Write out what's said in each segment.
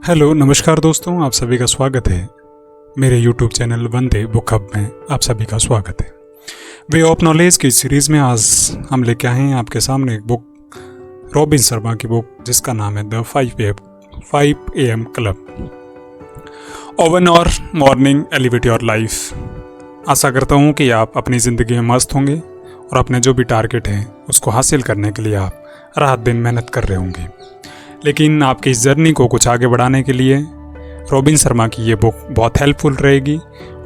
Hello नमस्कार दोस्तों, आप सभी का स्वागत है मेरे YouTube चैनल वंदे बुक हब में। आप सभी का स्वागत है। वे ऑफ नॉलेज की सीरीज़ में आज हम लेके आए हैं आपके सामने एक बुक, रॉबिन शर्मा की बुक, जिसका नाम है द 5 AM क्लब। ओवन और मॉर्निंग एलिवेट योर लाइफ। आशा करता हूँ कि आप अपनी ज़िंदगी में मस्त होंगे और अपने जो भी टारगेट हैं उसको हासिल करने के लिए आप रात दिन मेहनत कर रहे होंगे। लेकिन आपकी इस जर्नी को कुछ आगे बढ़ाने के लिए रॉबिन शर्मा की ये बुक बहुत हेल्पफुल रहेगी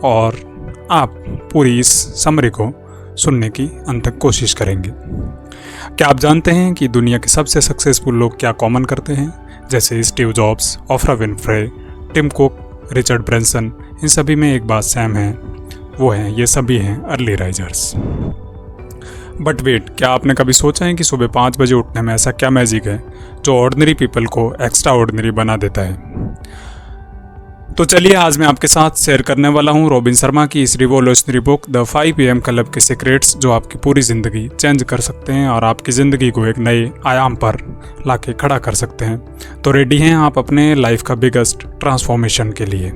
और आप पूरी इस समरी को सुनने की अंत तक कोशिश करेंगे। क्या आप जानते हैं कि दुनिया के सबसे सक्सेसफुल लोग क्या कॉमन करते हैं? जैसे Steve Jobs, Oprah Winfrey, Tim Cook, Richard Branson, इन सभी में एक बात सेम है, वो है ये सभी हैं अर्ली राइजर्स। बट वेट, क्या आपने कभी सोचा है कि सुबह 5 बजे उठने में ऐसा क्या मैजिक है जो ऑर्डिनरी पीपल को एक्स्ट्रा ऑर्डिनरी बना देता है? तो चलिए आज मैं आपके साथ शेयर करने वाला हूँ रॉबिन शर्मा की इस revolutionary book the 5 AM club के सीक्रेट्स, जो आपकी पूरी ज़िंदगी चेंज कर सकते हैं और आपकी ज़िंदगी को एक नए आयाम पर लाके खड़ा कर सकते हैं। तो रेडी हैं आप अपने लाइफ का बिगेस्ट ट्रांसफॉर्मेशन के लिए?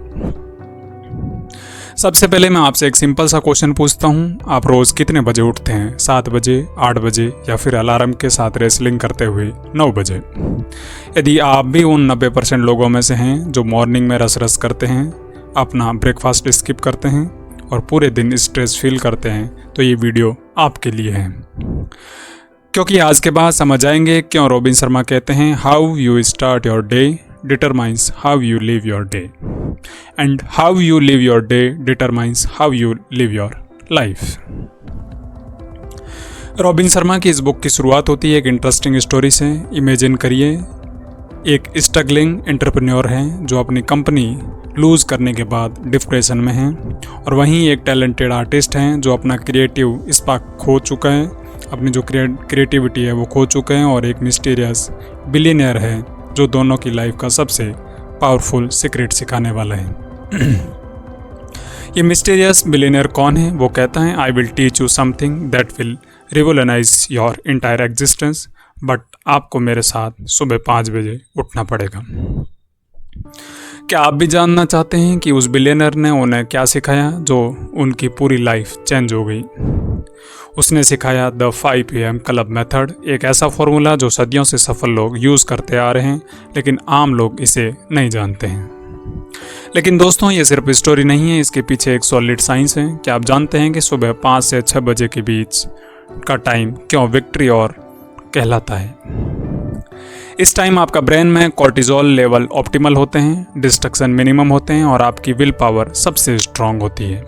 सबसे पहले मैं आपसे एक सिंपल सा क्वेश्चन पूछता हूँ, आप रोज़ कितने बजे उठते हैं? 7 बजे, 8 बजे या फिर अलार्म के साथ रेसलिंग करते हुए 9 बजे? यदि आप भी उन 90% लोगों में से हैं जो मॉर्निंग में रस करते हैं, अपना ब्रेकफास्ट स्किप करते हैं और पूरे दिन स्ट्रेस फील करते हैं, तो ये वीडियो आपके लिए है। क्योंकि आज के बाद समझ आएंगे क्यों रॉबिन शर्मा कहते हैं how you start your day determines how you live your day and how you live your day determines how you live your life। Robin Sharma की इस बुक की शुरुआत होती है एक इंटरेस्टिंग स्टोरी से। इमेजिन करिए, एक स्ट्रगलिंग एंटरप्रेन्योर हैं जो अपनी कंपनी लूज़ करने के बाद डिप्रेशन में हैं, और वहीं एक टैलेंटेड आर्टिस्ट हैं जो अपना क्रिएटिव स्पार्क खो चुका है, अपनी जो क्रिएटिविटी है वो खो चुके हैं, और एक मिस्टीरियस बिलियनियर है जो दोनों की लाइफ का सबसे पावरफुल सीक्रेट सिखाने वाला है। ये मिस्टीरियस बिलियनियर कौन है? वो कहता है I will teach you something that will revolutionise your entire existence, but आपको मेरे साथ सुबह 5 बजे उठना पड़ेगा। क्या आप भी जानना चाहते हैं कि उस बिलियनियर ने उन्हें क्या सिखाया जो उनकी पूरी लाइफ चेंज हो गई? उसने सिखाया द 5 AM क्लब मेथड, एक ऐसा फॉर्मूला जो सदियों से सफल लोग यूज़ करते आ रहे हैं, लेकिन आम लोग इसे नहीं जानते हैं। लेकिन दोस्तों, ये सिर्फ स्टोरी नहीं है, इसके पीछे एक सॉलिड साइंस है। क्या आप जानते हैं कि सुबह 5 से 6 बजे के बीच का टाइम क्यों विक्ट्री और कहलाता है? इस टाइम आपका ब्रेन में कॉर्टिजोल लेवल ऑप्टिमल होते हैं, डिस्ट्रक्शन मिनिमम होते हैं और आपकी विल पावर सबसे स्ट्रांग होती है।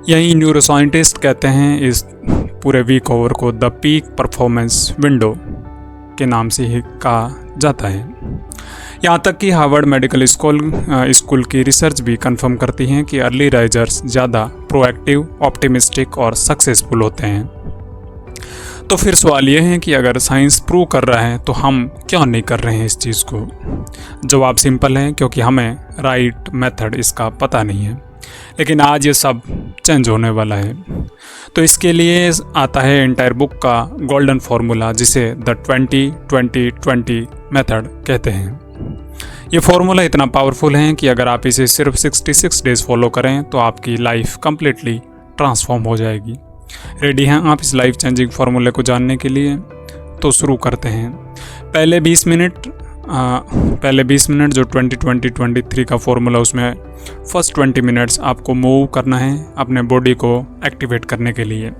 यही न्यूरोसाइंटिस्ट कहते हैं इस पूरे वीक ओवर को द पीक परफॉर्मेंस विंडो के नाम से ही कहा जाता है। यहाँ तक कि हार्वर्ड मेडिकल स्कूल की रिसर्च भी कंफर्म करती है कि अर्ली राइजर्स ज़्यादा प्रोएक्टिव, ऑप्टिमिस्टिक और सक्सेसफुल होते हैं। तो फिर सवाल ये है कि अगर साइंस प्रूव कर रहा है तो हम क्यों नहीं कर रहे हैं इस चीज़ को? जवाब सिंपल है, क्योंकि हमें राइट मेथड इसका पता नहीं है। लेकिन आज ये सब चेंज होने वाला है। तो इसके लिए आता है एंटायर बुक का गोल्डन फार्मूला, जिसे द 20-20-20 मेथड कहते हैं। ये फार्मूला इतना पावरफुल है कि अगर आप इसे सिर्फ 66 डेज फॉलो करें तो आपकी लाइफ कम्प्लीटली ट्रांसफॉर्म हो जाएगी। रेडी हैं आप इस लाइफ चेंजिंग फार्मूले को जानने के लिए? तो शुरू करते हैं। पहले 20 मिनट जो 20-20-23 का फॉर्मूला, उसमें फर्स्ट 20 मिनट्स आपको मूव करना है अपने बॉडी को एक्टिवेट करने के लिए।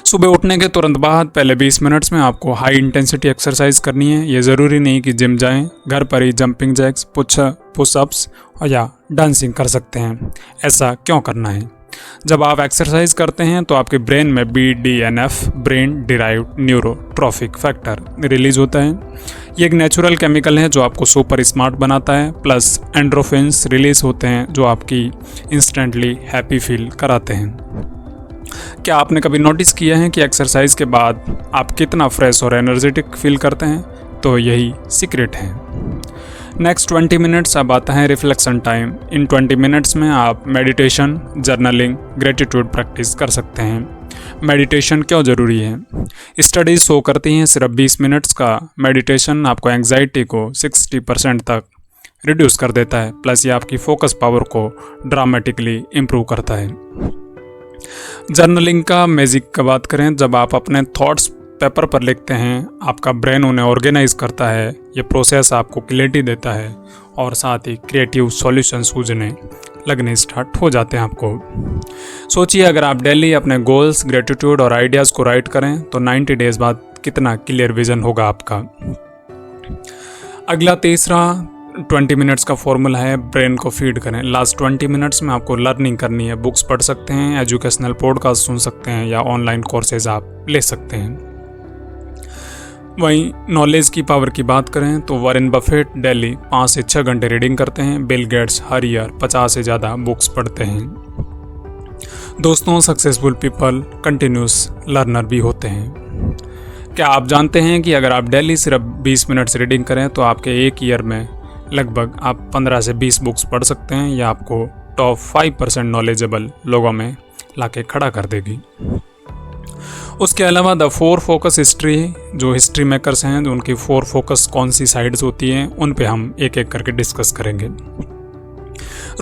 सुबह उठने के तुरंत बाद पहले 20 मिनट्स में आपको हाई इंटेंसिटी एक्सरसाइज करनी है। ये ज़रूरी नहीं कि जिम जाएं, घर पर ही जंपिंग जैक्स, पुशअप्स या डांसिंग कर सकते हैं। ऐसा क्यों करना है? जब आप एक्सरसाइज करते हैं तो आपके ब्रेन में BDNF, brain derived neurotrophic factor, release होता है। ये एक नेचुरल केमिकल है जो आपको सुपर स्मार्ट बनाता है, प्लस एंड्रोफिन्स रिलीज होते हैं जो आपकी इंस्टेंटली हैप्पी फील कराते हैं। क्या आपने कभी नोटिस किया है कि एक्सरसाइज के बाद आप कितना फ्रेश और एनर्जेटिक फील करते हैं? तो यही सीक्रेट है। नेक्स्ट 20 मिनट्स अब आता है रिफ्लेक्शन टाइम। इन 20 मिनट्स में आप मेडिटेशन, जर्नलिंग, ग्रेटिट्यूड प्रैक्टिस कर सकते हैं। मेडिटेशन क्यों ज़रूरी है? स्टडीज़ शो करती हैं सिर्फ 20 मिनट्स का मेडिटेशन आपको एंग्जाइटी को 60% तक रिड्यूस कर देता है, प्लस ये आपकी फोकस पावर को ड्रामेटिकली इम्प्रूव करता है। जर्नलिंग का मैजिक का बात करें, जब आप अपने थॉट्स पेपर पर लिखते हैं, आपका ब्रेन उन्हें ऑर्गेनाइज करता है। ये प्रोसेस आपको क्लैरिटी देता है और साथ ही क्रिएटिव सॉल्यूशंस सूझने लगने स्टार्ट हो जाते हैं आपको। सोचिए, अगर आप डेली अपने गोल्स, ग्रेटिट्यूड और आइडियाज़ को राइट करें तो 90 डेज बाद कितना क्लियर विजन होगा आपका। अगला तीसरा 20 मिनट्स का फॉर्मूला है, ब्रेन को फीड करें। लास्ट 20 मिनट्स में आपको लर्निंग करनी है। बुक्स पढ़ सकते हैं, एजुकेशनल पॉडकास्ट सुन सकते हैं या ऑनलाइन कोर्सेज आप ले सकते हैं। वहीं नॉलेज की पावर की बात करें तो वॉरेन बफेट डेली 5 से 6 घंटे रीडिंग करते हैं। बिल गेट्स हर ईयर 50 से ज़्यादा बुक्स पढ़ते हैं। दोस्तों, सक्सेसफुल पीपल कंटिन्यूस लर्नर भी होते हैं। क्या आप जानते हैं कि अगर आप डेली सिर्फ 20 मिनट्स रीडिंग करें तो आपके एक ईयर में लगभग आप 15 से 20 बुक्स पढ़ सकते हैं। या आपको टॉप 5% नॉलेजेबल लोगों में लाके खड़ा कर देगी। उसके अलावा द 4 फोकस हिस्ट्री, जो हिस्ट्री मेकर्स हैं, जो उनकी 4 फोकस कौन सी साइड्स होती हैं, उन पे हम एक एक करके डिस्कस करेंगे।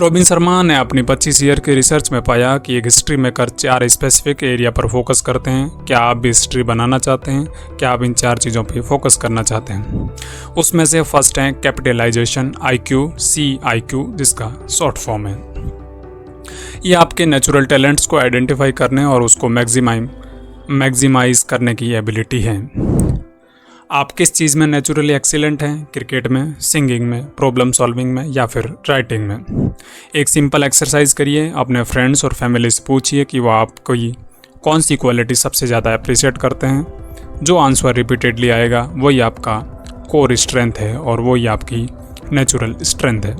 रॉबिन शर्मा ने अपनी 25 ईयर की रिसर्च में पाया कि एक हिस्ट्री मेकर 4 स्पेसिफिक एरिया पर फोकस करते हैं। क्या आप भी हिस्ट्री बनाना चाहते हैं? क्या आप इन 4 चीज़ों पे फोकस करना चाहते हैं? उसमें से फर्स्ट है कैपिटलाइजेशन, IQ, CIQ, जिसका शॉर्ट फॉर्म है। ये आपके नेचुरल टैलेंट्स को आइडेंटिफाई करने और उसको मैक्सिमाइज करने की एबिलिटी है। आप किस चीज़ में नेचुरली एक्सीलेंट हैं? क्रिकेट में, सिंगिंग में, प्रॉब्लम सॉल्विंग में या फिर राइटिंग में? एक सिंपल एक्सरसाइज करिए, अपने फ्रेंड्स और फैमिली से पूछिए कि वो आपको कौन सी क्वालिटी सबसे ज़्यादा अप्रिशिएट करते हैं। जो आंसर रिपीटेडली आएगा वही आपका कोर स्ट्रेंथ है और वही आपकी नेचुरल स्ट्रेंथ है।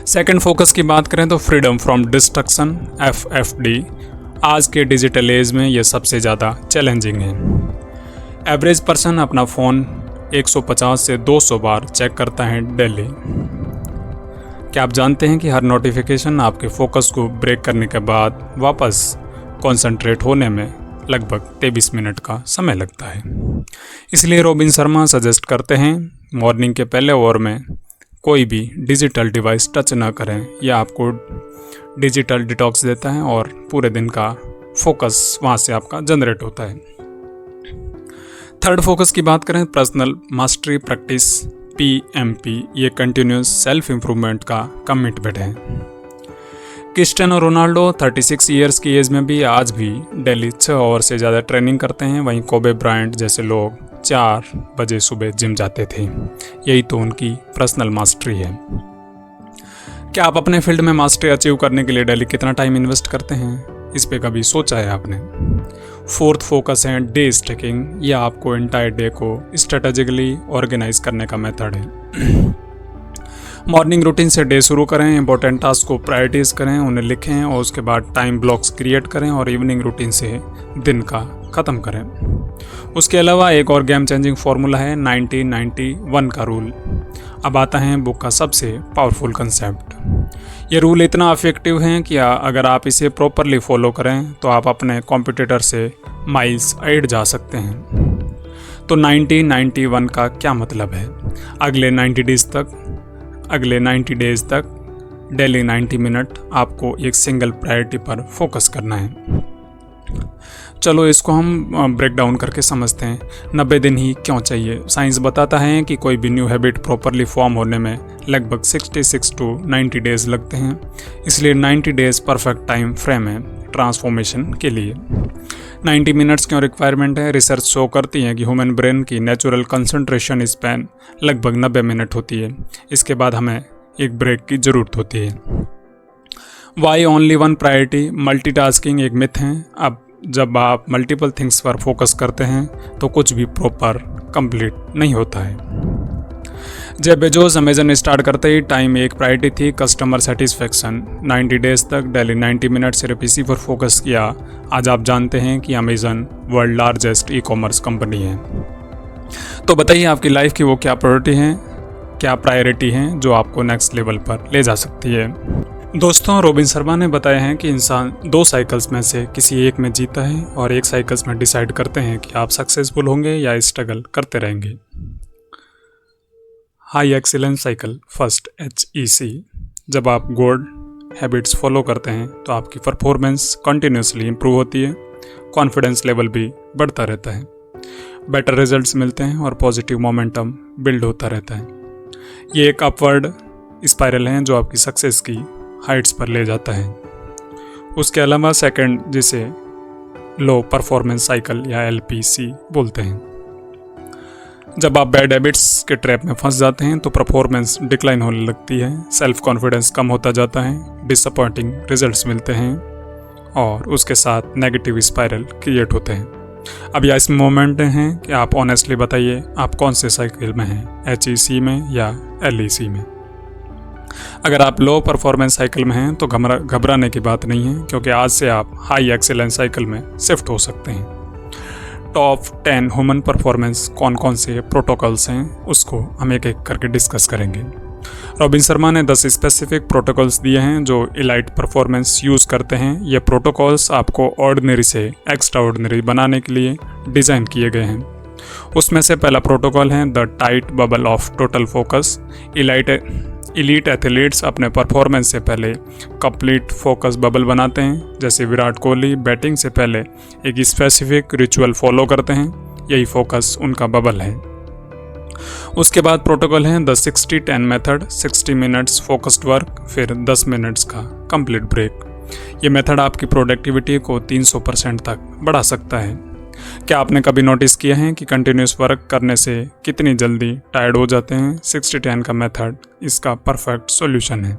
सेकंड फोकस की बात करें तो फ्रीडम फ्रॉम डिस्ट्रक्शन, FFD। आज के डिजिटल एज में ये सबसे ज़्यादा चैलेंजिंग है। एवरेज पर्सन अपना फ़ोन 150 से 200 बार चेक करता है डेली। क्या आप जानते हैं कि हर नोटिफिकेशन आपके फोकस को ब्रेक करने के बाद वापस कंसंट्रेट होने में लगभग 23 मिनट का समय लगता है। इसलिए रॉबिन शर्मा सजेस्ट करते हैं मॉर्निंग के पहले आवर में कोई भी डिजिटल डिवाइस टच ना करें। यह आपको डिजिटल डिटॉक्स देता है और पूरे दिन का फोकस वहाँ से आपका जनरेट होता है। थर्ड फोकस की बात करें, पर्सनल मास्टरी प्रैक्टिस, PMP। ये कंटिन्यूस सेल्फ इम्प्रूवमेंट का कमिटमेंट है। क्रिस्टियानो रोनाल्डो 36 ईयर्स की एज में भी आज भी डेली 6 आवर से ज़्यादा ट्रेनिंग करते हैं। वहीं कोबे ब्रायंट जैसे लोग 4 बजे सुबह जिम जाते थे। यही तो उनकी पर्सनल मास्टरी है। क्या आप अपने फील्ड में मास्टरी अचीव करने के लिए डेली कितना टाइम इन्वेस्ट करते हैं? इस पे कभी सोचा है आपने? फोर्थ फोकस है डे स्टेकिंग। यह आपको एंटायर डे को स्ट्रेटेजिकली ऑर्गेनाइज करने का मेथड है। मॉर्निंग रूटीन से डे शुरू करें, इंपॉर्टेंट टास्क को प्रायोरिटीज करें, उन्हें लिखें और उसके बाद टाइम ब्लॉक्स क्रिएट करें और इवनिंग रूटीन से दिन का ख़त्म करें। उसके अलावा एक और गेम चेंजिंग फार्मूला है 90-90-1 का रूल। अब आता है बुक का सबसे पावरफुल कंसेप्ट। ये रूल इतना इफेक्टिव है कि अगर आप इसे प्रॉपरली फॉलो करें तो आप अपने कॉम्पिटिटर से माइल्स अहेड जा सकते हैं। तो 90-90-1 का क्या मतलब है? अगले 90 डेज तक डेली 90 मिनट आपको एक सिंगल प्रायोरिटी पर फोकस करना है। चलो इसको हम ब्रेक डाउन करके समझते हैं। 90 दिन ही क्यों चाहिए? साइंस बताता है कि कोई भी न्यू हैबिट प्रॉपरली फॉर्म होने में लगभग 66 to 90 डेज लगते हैं। इसलिए 90 डेज परफेक्ट टाइम फ्रेम है ट्रांसफॉर्मेशन के लिए। 90 मिनट्स क्यों रिक्वायरमेंट है? रिसर्च शो करती है कि ह्यूमन ब्रेन की नेचुरल कंसंट्रेशन स्पैन लगभग 90 मिनट होती है। इसके बाद हमें एक ब्रेक की ज़रूरत होती है। Why only one priority? Multitasking एक मिथ है। अब जब आप मल्टीपल थिंग्स पर फोकस करते हैं तो कुछ भी प्रॉपर कंप्लीट नहीं होता है। जब बेजोस अमेजन स्टार्ट करते ही टाइम एक प्रायोरिटी थी, कस्टमर सेटिस्फेक्शन। 90 डेज तक डेली 90 मिनट सिर्फ इसी पर फोकस किया। आज आप जानते हैं कि Amazon world largest e-commerce company है। तो बताइए आपकी लाइफ की वो क्या प्रायोरिटी हैं जो आपको नेक्स्ट लेवल पर ले जा सकती है। दोस्तों, रॉबिन शर्मा ने बताया है कि इंसान 2 साइकिल्स में से किसी एक में जीता है और एक साइकिल्स में डिसाइड करते हैं कि आप सक्सेसफुल होंगे या स्ट्रगल करते रहेंगे। High excellence cycle first HEC। जब आप गुड हैबिट्स फॉलो करते हैं तो आपकी परफॉर्मेंस कंटिन्यूसली इम्प्रूव होती है, कॉन्फिडेंस लेवल भी बढ़ता रहता है, बेटर रिजल्ट्स मिलते हैं और पॉजिटिव मोमेंटम बिल्ड होता रहता है। ये एक अपवर्ड स्पाइरल है जो आपकी सक्सेस की हाइट्स पर ले जाता है। उसके अलावा सेकंड, जिसे लो परफॉर्मेंस साइकिल या LPC बोलते हैं। जब आप बैड हैबिट्स के ट्रैप में फंस जाते हैं तो परफॉर्मेंस डिक्लाइन होने लगती है, सेल्फ कॉन्फिडेंस कम होता जाता है, डिसअपॉइंटिंग रिजल्ट्स मिलते हैं और उसके साथ नेगेटिव स्पाइरल क्रिएट होते हैं। अब यह इस मोमेंट हैं कि आप ऑनेस्टली बताइए आप कौन से साइकिल में हैं, HEC में या LEC में। अगर आप लो परफॉर्मेंस साइकिल में हैं तो घबराने की बात नहीं है, क्योंकि आज से आप हाई एक्सीलेंस साइकिल में शिफ्ट हो सकते हैं। टॉप 10 ह्यूमन परफॉर्मेंस कौन कौन से प्रोटोकॉल्स हैं उसको हम एक एक करके डिस्कस करेंगे। रॉबिन शर्मा ने 10 स्पेसिफिक प्रोटोकॉल्स दिए हैं जो इलाइट परफॉर्मेंस यूज़ करते हैं। ये प्रोटोकॉल्स आपको ऑर्डिनरी से एक्स्ट्रा ऑर्डिनरी बनाने के लिए डिज़ाइन किए गए हैं। उसमें से पहला प्रोटोकॉल है the tight bubble of total focus. Elite athletes अपने परफॉर्मेंस से पहले कंप्लीट फोकस बबल बनाते हैं। जैसे विराट कोहली बैटिंग से पहले एक स्पेसिफिक रिचुअल फॉलो करते हैं, यही फोकस उनका बबल है। उसके बाद प्रोटोकॉल है the 60-10 method. 60 minutes focused work, फिर 10 मिनट्स का कंप्लीट ब्रेक। ये मेथड आपकी प्रोडक्टिविटी को 300% तक बढ़ा सकता है। क्या आपने कभी नोटिस किया है कि कंटिन्यूस वर्क करने से कितनी जल्दी टायर्ड हो जाते हैं? 60-10 का मेथड इसका परफेक्ट सॉल्यूशन है।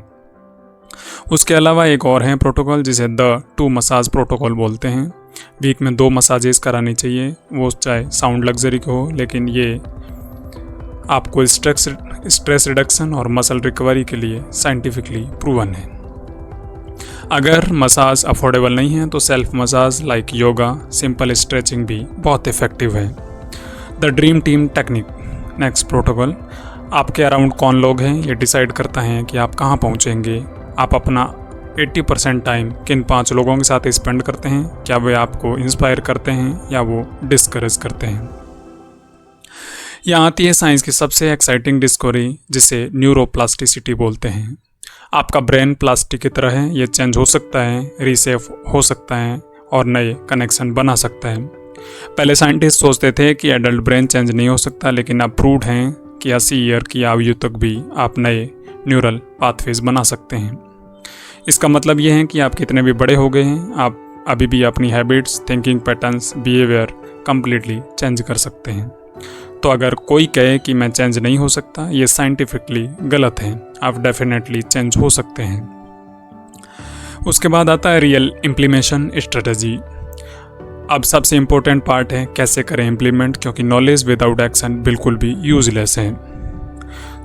उसके अलावा एक और है प्रोटोकॉल जिसे द 2 मसाज प्रोटोकॉल बोलते हैं। वीक में 2 मसाजेस करानी चाहिए, वो चाहे साउंड लग्जरी के हो, लेकिन ये आपको स्ट्रेस रिडक्शन और मसल रिकवरी के लिए साइंटिफिकली प्रूवन है। अगर मसाज अफोर्डेबल नहीं है तो self massage like yoga, simple stretching भी बहुत इफेक्टिव है। The dream team technique next protocol. आपके अराउंड कौन लोग हैं ये डिसाइड करता है कि आप कहाँ पहुँचेंगे। आप अपना 80% टाइम किन 5 लोगों के साथ स्पेंड करते हैं? क्या वे आपको इंस्पायर करते हैं या वो डिस्करेज करते हैं? यहाँ आती है साइंस की सबसे एक्साइटिंग डिस्कवरी जिसे न्यूरोप्लास्टिसिटी बोलते हैं। आपका ब्रेन प्लास्टिक की तरह है, ये चेंज हो सकता है, रीसेफ हो सकता है और नए कनेक्शन बना सकता है। पहले साइंटिस्ट सोचते थे कि एडल्ट ब्रेन चेंज नहीं हो सकता, लेकिन अब प्रूव्ड हैं कि 80 ईयर की आयु तक भी आप नए न्यूरल पाथवेज बना सकते हैं। इसका मतलब ये है कि आप कितने भी बड़े हो गए हैं, आप अभी भी अपनी habits, thinking patterns, behaviour completely change कर सकते हैं। तो अगर कोई कहे कि मैं चेंज नहीं हो सकता, ये साइंटिफिकली गलत है। आप डेफिनेटली चेंज हो सकते हैं। उसके बाद आता है रियल इम्प्लीमेशन स्ट्रेटजी। अब सबसे इम्पोर्टेंट पार्ट है कैसे करें इम्प्लीमेंट, क्योंकि नॉलेज विदाउट एक्शन बिल्कुल भी यूजलेस है।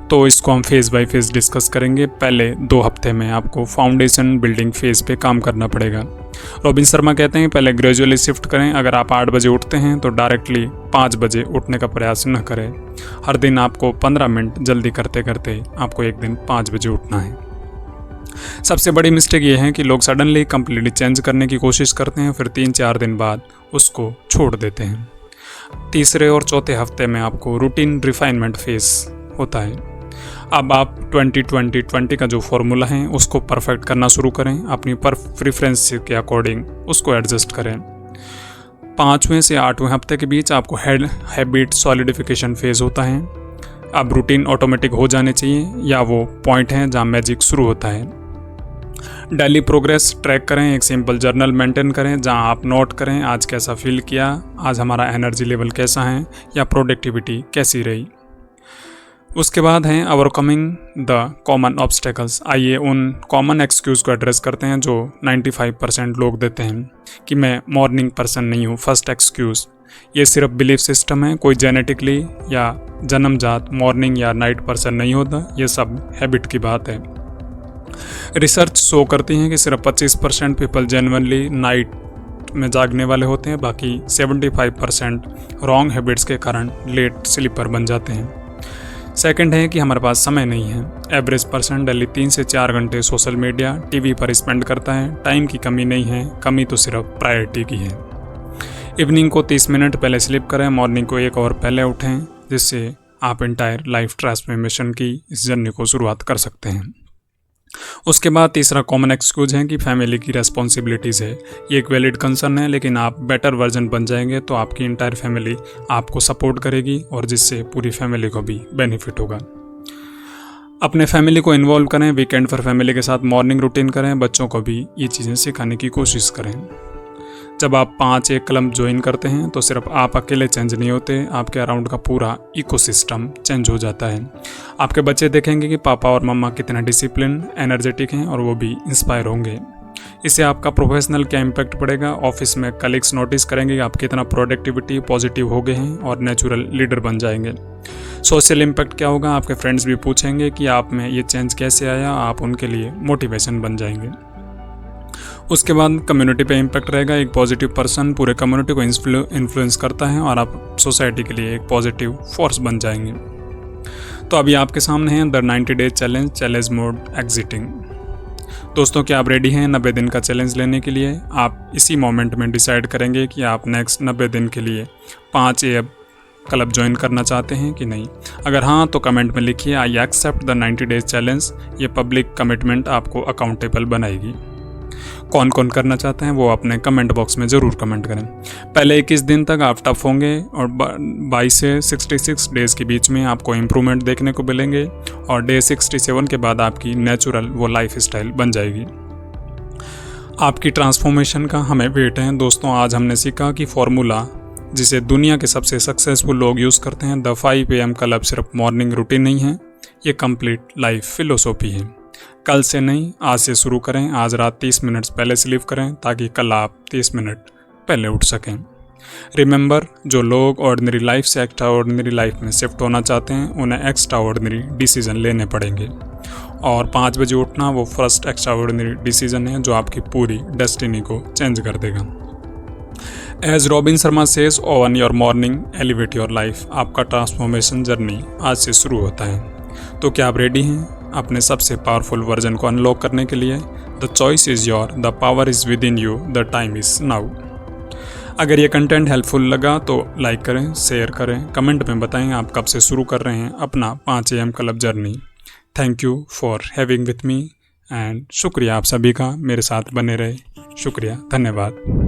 तो इसको हम फेज़ बाय फेज़ डिस्कस करेंगे। पहले 2 हफ्ते में आपको फाउंडेशन बिल्डिंग फेज़ पे काम करना पड़ेगा। रॉबिन शर्मा कहते हैं पहले ग्रेजुअली शिफ्ट करें। अगर आप 8 बजे उठते हैं तो डायरेक्टली 5 बजे उठने का प्रयास न करें। हर दिन आपको 15 मिनट जल्दी करते करते आपको एक दिन 5 बजे उठना है। सबसे बड़ी मिस्टेक ये है कि लोग सडनली कंप्लीटली चेंज करने की कोशिश करते हैं, फिर 3-4 दिन बाद उसको छोड़ देते हैं। तीसरे और चौथे हफ्ते में आपको रूटीन रिफाइनमेंट फेज होता है। अब आप 20-20-20 का जो फॉर्मूला है उसको परफेक्ट करना शुरू करें। अपनी प्रेफरेंस के अकॉर्डिंग उसको एडजस्ट करें। 5वें से 8वें हफ्ते के बीच आपको हैबिट सॉलिडिफिकेशन फेज होता है। अब रूटीन ऑटोमेटिक हो जाने चाहिए, या वो पॉइंट है जहाँ मैजिक शुरू होता है। डेली प्रोग्रेस ट्रैक करें, एक सिंपल जर्नल मेंटेन करें जहाँ आप नोट करें आज कैसा फील किया, आज हमारा एनर्जी लेवल कैसा है या प्रोडक्टिविटी कैसी रही। उसके बाद हैं ओवरकमिंग द कॉमन ऑब्स्टेकल्स। आइए उन कॉमन एक्सक्यूज़ को एड्रेस करते हैं जो 95% लोग देते हैं कि मैं मॉर्निंग पर्सन नहीं हूँ। फर्स्ट एक्सक्यूज़, ये सिर्फ बिलीफ सिस्टम है, कोई जेनेटिकली या जन्मजात मॉर्निंग या नाइट पर्सन नहीं होता, ये सब हैबिट की बात है। रिसर्च शो करती है कि सिर्फ 25% पीपल जेन्युइनली नाइट में जागने वाले होते हैं, बाकी 75% रॉन्ग हैबिट्स के कारण लेट स्लीपर बन जाते हैं। सेकंड है कि हमारे पास समय नहीं है। एवरेज पर्सन डेली 3 से 4 घंटे सोशल मीडिया, टीवी पर स्पेंड करता है। टाइम की कमी नहीं है, कमी तो सिर्फ प्रायोरिटी की है। इवनिंग को 30 मिनट पहले स्लीप करें, मॉर्निंग को 1 आवर पहले उठें, जिससे आप इंटायर लाइफ ट्रांसफॉर्मेशन की इस जर्नी को शुरुआत कर सकते हैं। उसके बाद तीसरा कॉमन एक्सक्यूज है कि फैमिली की रेस्पॉन्सिबिलिटीज़ है। ये एक वैलिड कंसर्न है, लेकिन आप बेटर वर्जन बन जाएंगे तो आपकी इंटायर फैमिली आपको सपोर्ट करेगी और जिससे पूरी फैमिली को भी बेनिफिट होगा। अपने फैमिली को इन्वॉल्व करें, वीकेंड पर फैमिली के साथ मॉर्निंग रूटीन करें, बच्चों को भी ये चीज़ें सिखाने की कोशिश करें। जब आप 5 एक क्लब ज्वाइन करते हैं तो सिर्फ आप अकेले चेंज नहीं होते, आपके अराउंड का पूरा इकोसिस्टम चेंज हो जाता है। आपके बच्चे देखेंगे कि पापा और मम्मा कितना डिसिप्लिन, एनर्जेटिक हैं और वो भी इंस्पायर होंगे। इससे आपका प्रोफेशनल क्या इम्पैक्ट पड़ेगा, ऑफिस में कलीग्स नोटिस करेंगे कि आप कितना प्रोडक्टिविटी पॉजिटिव हो गए हैं और नेचुरल लीडर बन जाएंगे। सोशल इम्पैक्ट क्या होगा, आपके फ्रेंड्स भी पूछेंगे कि आप में ये चेंज कैसे आया, आप उनके लिए मोटिवेशन बन जाएंगे। उसके बाद कम्युनिटी पे इम्पैक्ट रहेगा। एक पॉजिटिव पर्सन पूरे कम्युनिटी को इन्फ्लुएंस करता है और आप सोसाइटी के लिए एक पॉजिटिव फोर्स बन जाएंगे। तो अभी आपके सामने है the 90 days challenge mode exiting. दोस्तों, क्या आप रेडी हैं 90 दिन का चैलेंज लेने के लिए? आप इसी मोमेंट में डिसाइड करेंगे कि आप नेक्स्ट 90 दिन के लिए 5 एप क्लब ज्वाइन करना चाहते हैं कि नहीं। अगर हाँ तो कमेंट में लिखिए I accept the 90 days challenge. ये पब्लिक कमिटमेंट आपको अकाउंटेबल बनाएगी। कौन कौन करना चाहते हैं वो अपने कमेंट बॉक्स में ज़रूर कमेंट करें। पहले 21 दिन तक आप टफ होंगे और 22 से 66 डेज़ के बीच में आपको इम्प्रूवमेंट देखने को मिलेंगे और डे 67 के बाद आपकी नेचुरल वो लाइफ स्टाइल बन जाएगी। आपकी ट्रांसफॉर्मेशन का हमें वेट है। दोस्तों, आज हमने सीखा कि फॉर्मूला जिसे दुनिया के सबसे सक्सेसफुल लोग यूज़ करते हैं, द 5 AM क्लब सिर्फ मॉर्निंग रूटीन नहीं है, ये कंप्लीट लाइफ फिलोसॉफी है। कल से नहीं, आज से शुरू करें। आज रात 30 मिनट्स पहले स्लीप करें ताकि कल आप 30 मिनट पहले उठ सकें। रिमेंबर, जो लोग ऑर्डिनरी लाइफ से एक्स्ट्रा ऑर्डिनरी लाइफ में शिफ्ट होना चाहते हैं उन्हें एक्स्ट्रा ऑर्डिनरी डिसीजन लेने पड़ेंगे और 5 बजे उठना वो फर्स्ट एक्स्ट्रा ऑर्डिनरी डिसीजन है जो आपकी पूरी डेस्टिनी को चेंज कर देगा। As Robin Sharma says, own your morning, elevate your life. आपका ट्रांसफॉर्मेशन जर्नी आज से शुरू होता है। तो क्या आप रेडी हैं अपने सबसे पावरफुल वर्जन को अनलॉक करने के लिए? The choice is your, the power is with in you, the time is now. अगर ये कंटेंट हेल्पफुल लगा तो लाइक करें, शेयर करें, कमेंट में बताएं आप कब से शुरू कर रहे हैं अपना 5 AM club journey. Thank you for having with me and शुक्रिया आप सभी का मेरे साथ बने रहे। शुक्रिया, धन्यवाद।